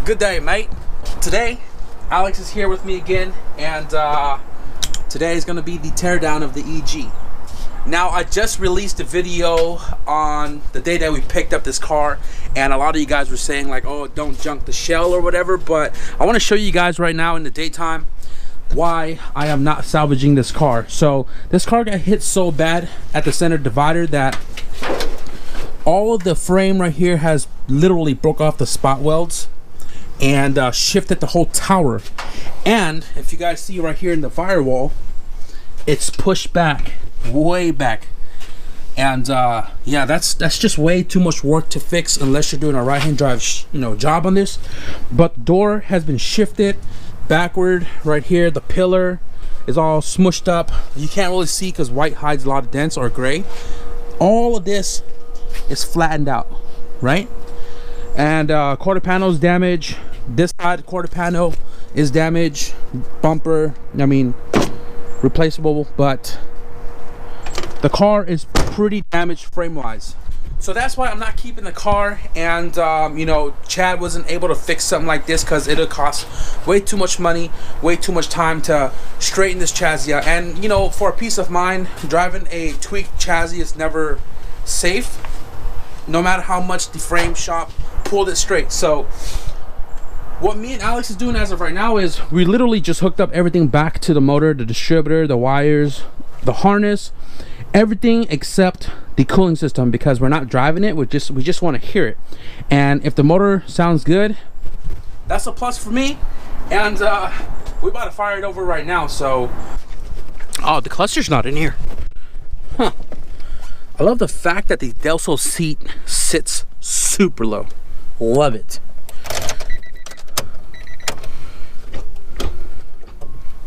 Good day, mate. Today, Alex is here with me again, and today is going to be the teardown of the EG. Now, I just released a video on the day that we picked up this car, and a lot of you guys were saying like, oh, don't junk the shell or whatever, but I want to show you guys right now in the daytime why I am not salvaging this car. So this car got hit so bad at the center divider that all of the frame right here has literally broke off the spot welds and shifted the whole tower. And if you guys see right here in the firewall, it's pushed back, way back. And yeah, that's just way too much work to fix unless you're doing a right-hand drive job on this. But the door has been shifted backward right here. The pillar is all smushed up. You can't really see because white hides a lot of dents, or gray. All of this is flattened out, right? And quarter panel is damaged. This side quarter panel is damaged. Bumper, I mean, replaceable, but the car is pretty damaged frame wise. So that's why I'm not keeping the car. And you know, Chad wasn't able to fix something like this because it'll cost way too much money, way too much time to straighten this chassis out. And you know, for peace of mind, driving a tweaked chassis is never safe, no matter how much the frame shop pulled it straight. So what me and Alex is doing as of right now is we literally just hooked up everything back to the motor, the distributor, the wires, the harness, everything except the cooling system, because we're not driving it. We just want to hear it. And if the motor sounds good, that's a plus for me. And we're about to fire it over right now. So, oh, the cluster's not in here. Huh. I love the fact that the Delso seat sits super low. Love it.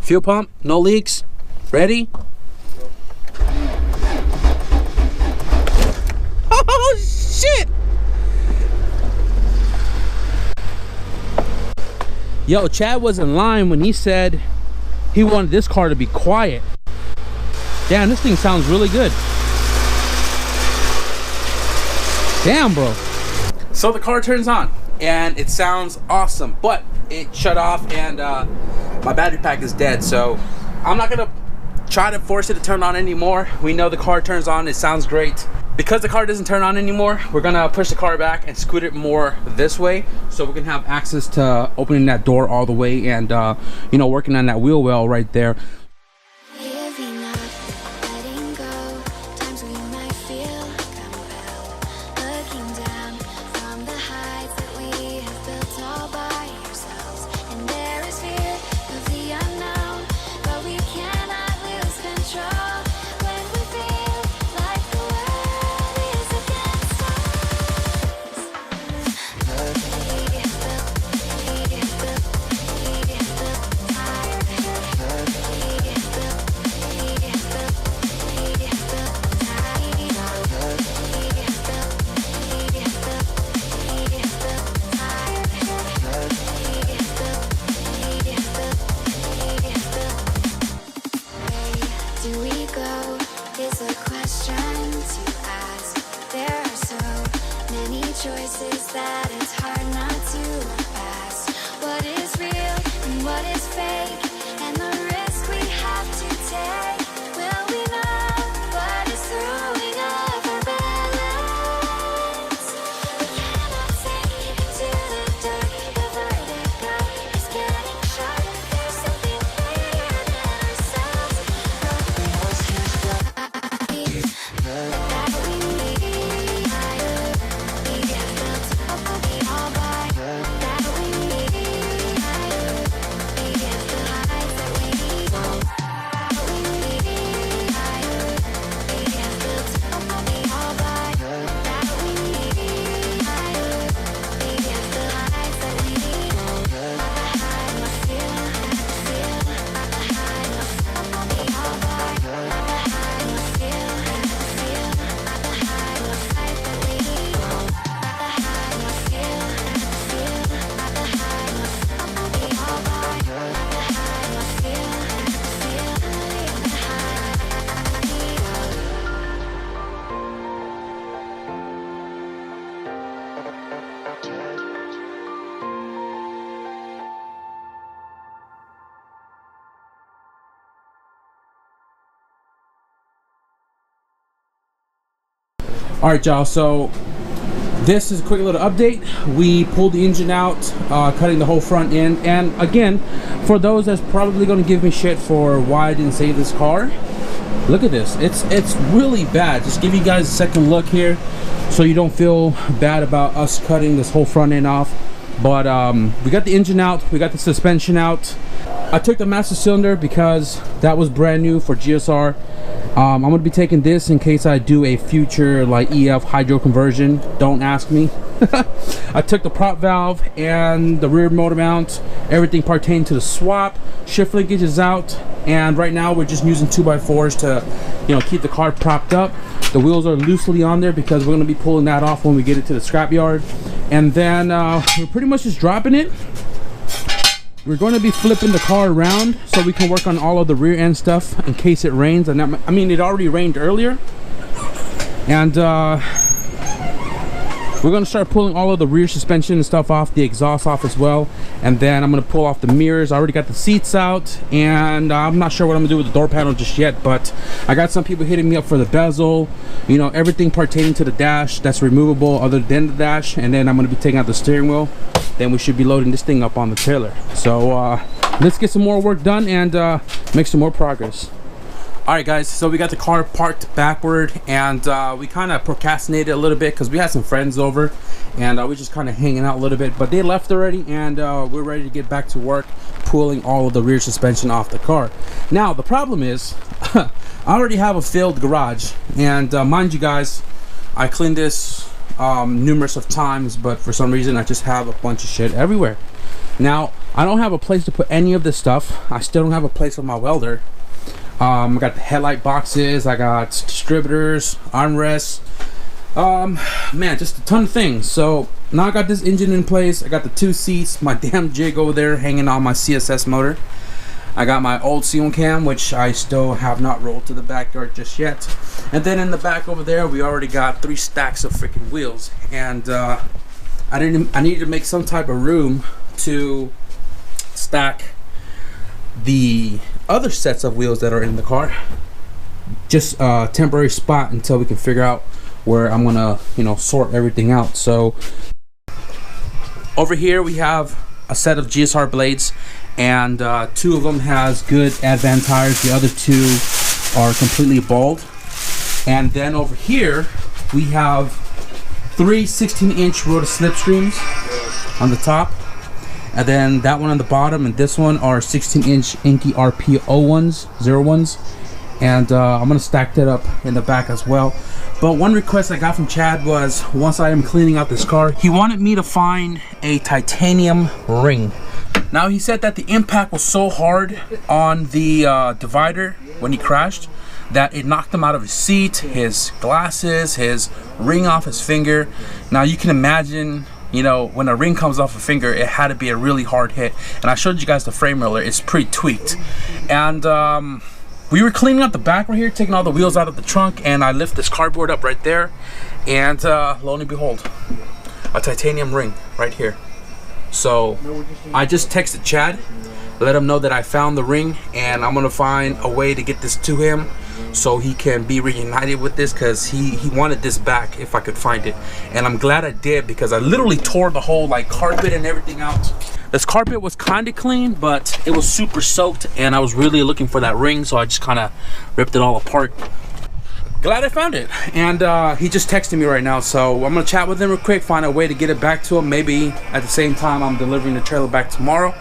Fuel pump, no leaks. Ready? Oh shit! Yo, Chad was in line when he said he wanted this car to be quiet. Damn, this thing sounds really good. Damn, bro. So the car turns on and it sounds awesome, but it shut off and my battery pack is dead. So I'm not gonna try to force it to turn on anymore. We know the car turns on, it sounds great. Because the car doesn't turn on anymore, we're gonna push the car back and scoot it more this way so we can have access to opening that door all the way and you know, working on that wheel well right there. All right, y'all, so this is a quick little update. We pulled the engine out, cutting the whole front end. And again, for those that's probably going to give me shit for why I didn't save this car, look at this. It's really bad. Just give you guys a second look here so you don't feel bad about us cutting this whole front end off. But we got the engine out, we got the suspension out. I took the master cylinder because that was brand new for GSR. I'm gonna be taking this in case I do a future like EF hydro conversion. Don't ask me. I took the prop valve and the rear motor mount, everything pertaining to the swap. Shift linkage is out, and right now we're just using 2x4s to, you know, keep the car propped up. The wheels are loosely on there because we're gonna be pulling that off when we get it to the scrapyard. And then we're pretty much just dropping it. We're going to be flipping the car around so we can work on all of the rear end stuff in case it rains. And I mean, it already rained earlier. And we're going to start pulling all of the rear suspension and stuff off, the exhaust off as well. And then I'm going to pull off the mirrors. I already got the seats out, and I'm not sure what I'm going to do with the door panel just yet, but I got some people hitting me up for the bezel, you know, everything pertaining to the dash that's removable other than the dash. And then I'm going to be taking out the steering wheel. Then we should be loading this thing up on the trailer. So let's get some more work done and make some more progress. All right, guys, so we got the car parked backward, and we kind of procrastinated a little bit because we had some friends over, and we just kind of hanging out a little bit, but they left already, and we're ready to get back to work pulling all of the rear suspension off the car. Now the problem is I already have a filled garage, and mind you guys, I cleaned this numerous of times, but for some reason I just have a bunch of shit everywhere. Now I don't have a place to put any of this stuff. I still don't have a place for my welder. I got the headlight boxes, I got distributors, armrests, man, just a ton of things. So now I got this engine in place, I got the 2 seats, my damn jig over there hanging on my CSS motor. I got my old seal cam, which I still have not rolled to the backyard just yet. And then in the back over there, we already got 3 stacks of freaking wheels. And I needed to make some type of room to stack the other sets of wheels that are in the car. Just a temporary spot until we can figure out where I'm gonna, you know, sort everything out. So over here we have a set of GSR blades, and 2 of them has good Advan tires, the other 2 are completely bald. And then over here we have 3 16-inch rotor slipstreams on the top, and then that one on the bottom, and this one are 16-inch Inky RP 01s, and I'm gonna stack that up in the back as well. But one request I got from Chad was, once I am cleaning out this car, he wanted me to find a titanium ring. Now he said that the impact was so hard on the divider when he crashed that it knocked him out of his seat, his glasses, his ring off his finger. Now you can imagine, you know, when a ring comes off a finger, it had to be a really hard hit. And I showed you guys the frame earlier, it's pretty tweaked. And we were cleaning up the back right here, taking all the wheels out of the trunk, and I lift this cardboard up right there, and lo and behold, a titanium ring right here. So I just texted Chad, let him know that I found the ring, and I'm gonna find a way to get this to him so he can be reunited with this, because he wanted this back if I could find it. And I'm glad I did, because I literally tore the whole like carpet and everything out. This carpet was kind of clean, but it was super soaked, and I was really looking for that ring, so I just kind of ripped it all apart. Glad I found it. And he just texted me right now, so I'm gonna chat with him real quick, find a way to get it back to him. Maybe at the same time I'm delivering the trailer back tomorrow,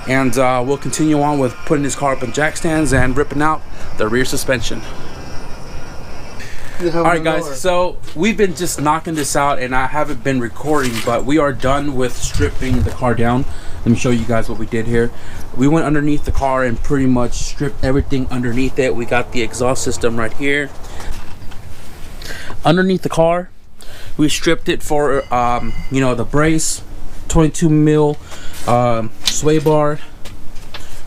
and we'll continue on with putting this car up in jack stands and ripping out the rear suspension. All right, guys, so we've been just knocking this out, and I haven't been recording, but we are done with stripping the car down. Let me show you guys what we did here. We went underneath the car and pretty much stripped everything underneath it. We got the exhaust system right here. Underneath the car, we stripped it for you know, the brace, 22 mil sway bar,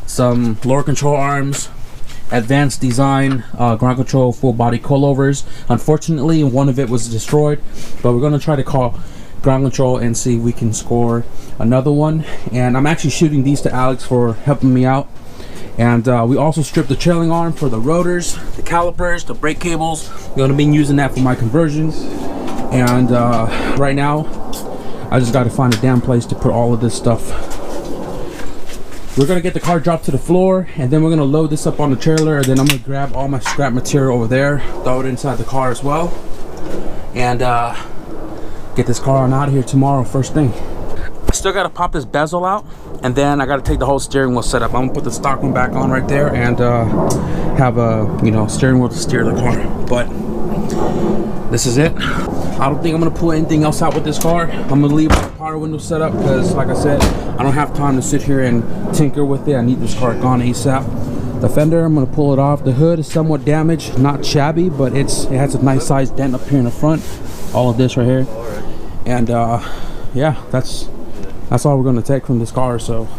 some lower control arms, advanced design ground control full body coilovers. Unfortunately, one of it was destroyed, but we're going to try to call ground control and see if we can score another one. And I'm actually shooting these to Alex for helping me out. And we also stripped the trailing arm for the rotors, the calipers, the brake cables. I'm going to be using that for my conversions. And right now I just got to find a damn place to put all of this stuff. We're gonna get the car dropped to the floor, and then we're gonna load this up on the trailer, and then I'm gonna grab all my scrap material over there, throw it inside the car as well, and get this car on out of here tomorrow first thing. I still gotta pop this bezel out, and then I gotta take the whole steering wheel setup. I'm gonna put the stock one back on right there, and have a steering wheel to steer the car. But this is it. I don't think I'm gonna pull anything else out with this car. I'm gonna leave the power window set up because, like I said, I don't have time to sit here and tinker with it. I need this car gone ASAP. The fender, I'm gonna pull it off. The hood is somewhat damaged, not shabby, but it has a nice sized dent up here in the front. All of this right here, and yeah, that's all we're gonna take from this car. So.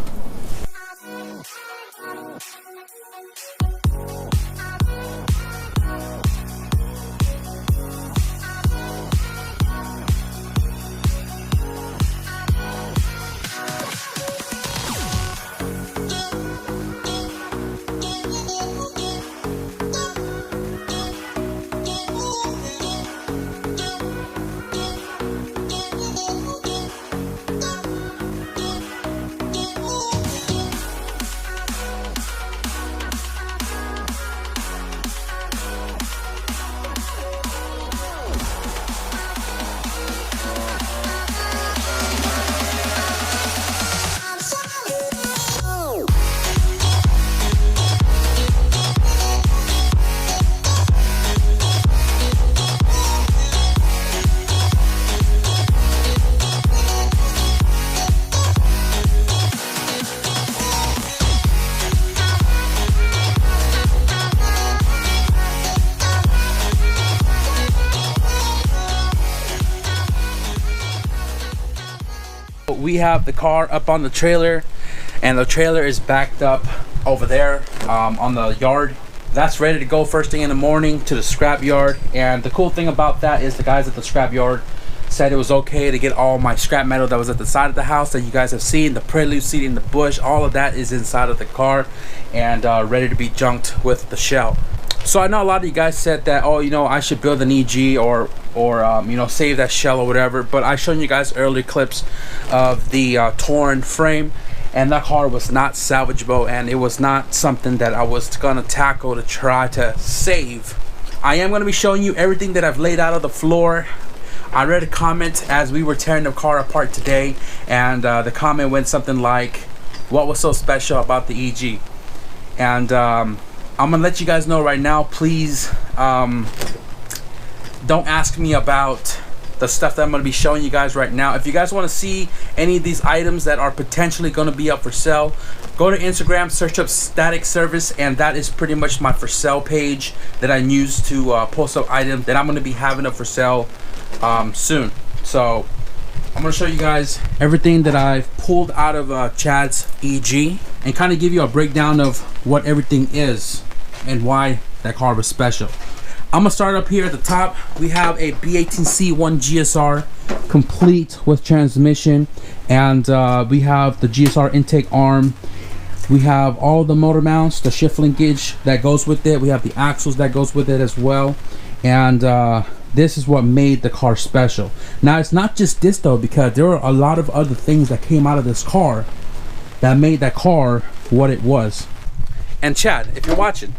We have the car up on the trailer, and the trailer is backed up over there on the yard. That's ready to go first thing in the morning to the scrap yard. And the cool thing about that is the guys at the scrap yard said it was okay to get all my scrap metal that was at the side of the house that you guys have seen, the prelude seat in the bush, all of that is inside of the car and ready to be junked with the shell. So I know a lot of you guys said that, oh, I should build an EG or save that shell or whatever, but I showed you guys earlier clips of the torn frame, and that car was not salvageable, and it was not something that I was gonna tackle to try to save. I am gonna be showing you everything that I've laid out of the floor. I read a comment as we were tearing the car apart today, and the comment went something like, what was so special about the EG? And I'm gonna let you guys know right now, please don't ask me about the stuff that I'm gonna be showing you guys right now. If you guys want to see any of these items that are potentially gonna be up for sale, go to Instagram, search up Static Service, and that is pretty much my for sale page that I use to post up items that I'm gonna be having up for sale soon. So I'm gonna show you guys everything that I've pulled out of Chad's EG and kind of give you a breakdown of what everything is and why that car was special. I'm gonna start up here at the top. We have a B18C1 GSR complete with transmission, and we have the GSR intake arm. We have all the motor mounts, the shift linkage that goes with it. We have the axles that goes with it as well, and this is what made the car special. Now it's not just this though, because there are a lot of other things that came out of this car that made that car what it was. And Chad, if you're watching,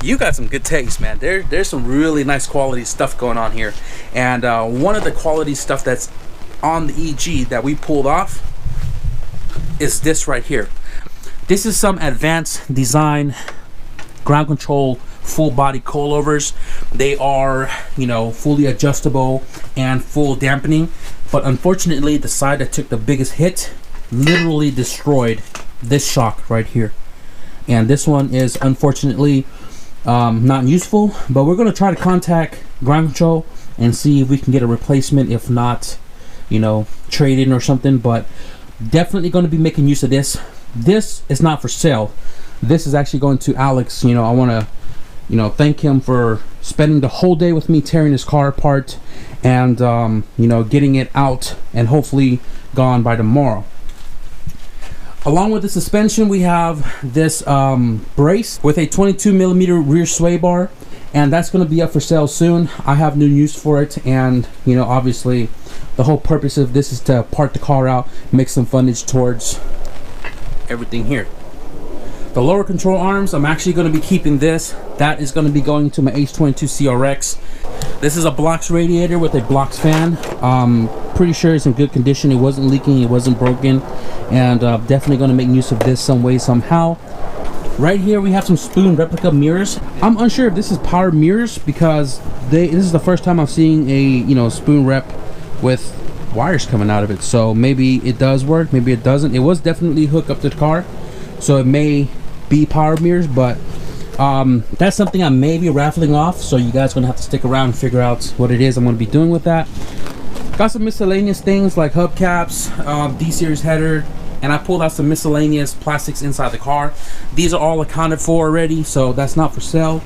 you got some good taste, man. There's some really nice quality stuff going on here, and one of the quality stuff that's on the EG that we pulled off is this right here. This is some advanced design ground control full body coilovers. They are, fully adjustable and full dampening, but unfortunately the side that took the biggest hit literally destroyed this shock right here, and this one is unfortunately not useful, but we're going to try to contact ground control and see if we can get a replacement, if not trade in or something. But definitely going to be making use of this. This is not for sale. This is actually going to Alex. I want to thank him for spending the whole day with me tearing his car apart and getting it out and hopefully gone by tomorrow. Along with the suspension, we have this brace with a 22mm rear sway bar, and that's going to be up for sale soon. I have new use for it, and you know, obviously the whole purpose of this is to park the car out, make some fundage towards everything here. The lower control arms, I'm actually going to be keeping this. That is going to be going to my H22 CRX. This is a Blox radiator with a Blox fan. Pretty sure it's in good condition. It wasn't leaking, it wasn't broken, and definitely going to make use of this some way, somehow. Right here we have some spoon replica mirrors. I'm unsure if this is power mirrors because this is the first time I'm seeing a spoon rep with wires coming out of it. So maybe it does work, maybe it doesn't. It was definitely hooked up to the car, so it may be power mirrors, but that's something I may be raffling off, so you guys are gonna have to stick around and figure out what it is I'm gonna be doing with that. Got some miscellaneous things like hubcaps, D-series header, and I pulled out some miscellaneous plastics inside the car. These are all accounted for already, so that's not for sale.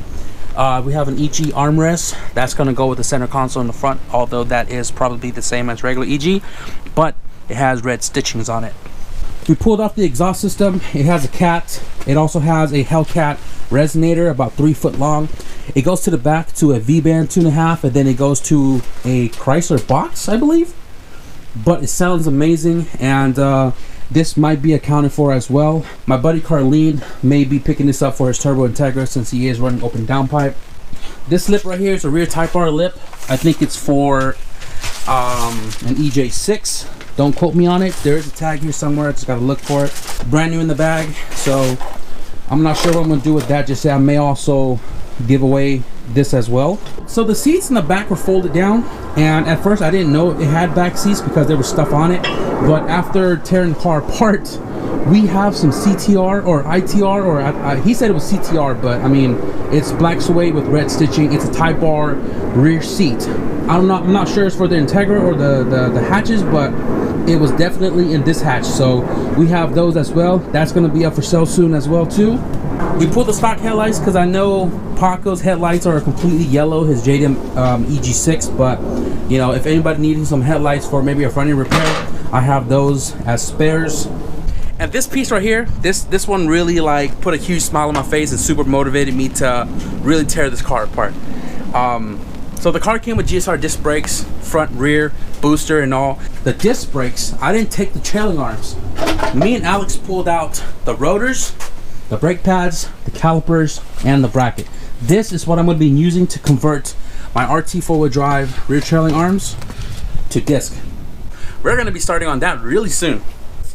We have an EG armrest that's gonna go with the center console in the front, although that is probably the same as regular EG, but it has red stitchings on it. We pulled off the exhaust system. It has a cat. It also has a Hellcat resonator about 3 foot long. It goes to the back to a V-band 2.5, and then it goes to a Chrysler box, I believe. But it sounds amazing, and this might be accounted for as well. My buddy Carlene may be picking this up for his Turbo Integra since he is running open downpipe. This lip right here is a rear Type R lip. I think it's for an EJ6. Don't quote me on it. There is a tag here somewhere. I just gotta look for it. Brand new in the bag, so I'm not sure what I'm gonna do with that just yet. I may also give away this as well. So the seats in the back were folded down, and at first I didn't know it had back seats because there was stuff on it, but after tearing the car apart, we have some CTR or ITR, or he said it was CTR, but I mean, it's black suede with red stitching. It's a Type R rear seat. I'm not sure it's for the Integra or the hatches, but it was definitely in this hatch, so we have those as well. That's going to be up for sale soon as well too. We pulled the stock headlights because I know Paco's headlights are completely yellow, his JDM EG6, but you know, if anybody needing some headlights for maybe a front end repair, I have those as spares. And this piece right here, this one really like put a huge smile on my face and super motivated me to really tear this car apart. So the car came with GSR disc brakes, front, rear, booster, and all. The disc brakes, I didn't take the trailing arms. Me and Alex pulled out the rotors, the brake pads, the calipers, and the bracket. This is what I'm going to be using to convert my RT 4-wheel drive rear trailing arms to disc. We're going to be starting on that really soon.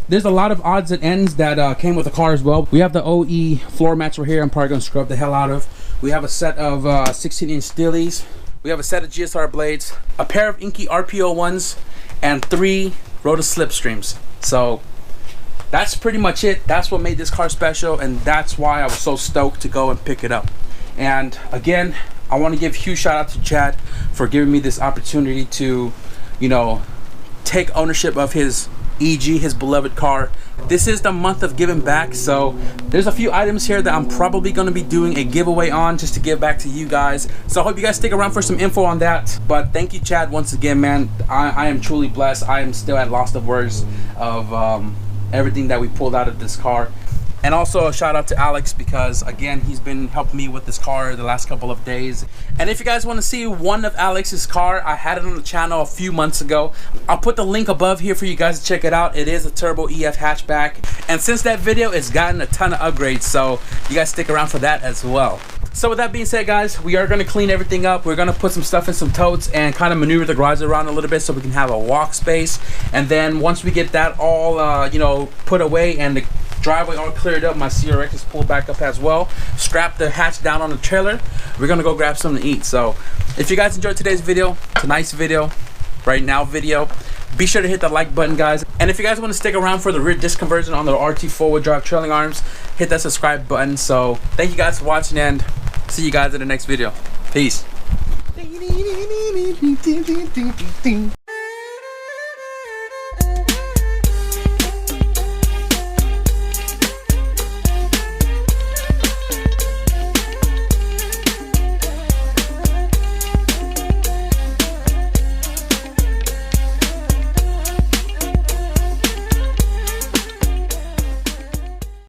There's a lot of odds and ends that came with the car as well. We have the OE floor mats right here. I'm probably going to scrub the hell out of. We have a set of 16-inch steelies. We have a set of GSR blades, a pair of Inky RPO ones, and 3 Rotor Slipstreams. So that's pretty much it. That's what made this car special, and that's why I was so stoked to go and pick it up. And again, I want to give a huge shout out to Chad for giving me this opportunity to, you know, take ownership of his EG, his beloved car. This is the month of giving back, so there's a few items here that I'm probably going to be doing a giveaway on just to give back to you guys. So I hope you guys stick around for some info on that. But thank you, Chad, once again, man. I am truly blessed. I am still at loss of words of everything that we pulled out of this car. And also a shout out to Alex because again, he's been helping me with this car the last couple of days. And if you guys want to see one of Alex's car, I had it on the channel a few months ago. I'll put the link above here for you guys to check it out. It is a Turbo EF hatchback. And since that video, it's gotten a ton of upgrades, so you guys stick around for that as well. So with that being said, guys, we are going to clean everything up. We're going to put some stuff in some totes and kind of maneuver the garage around a little bit so we can have a walk space. And then once we get that all, you know, put away and the driveway all cleared up, my CRX is pulled back up as well, strap the hatch down on the trailer, we're gonna go grab something to eat. So if you guys enjoyed today's video, tonight's video, right now video, be sure to hit the like button, guys. And if you guys want to stick around for the rear disc conversion on the RT 4-wheel drive trailing arms, hit that subscribe button. So thank you guys for watching, and see you guys in the next video. Peace.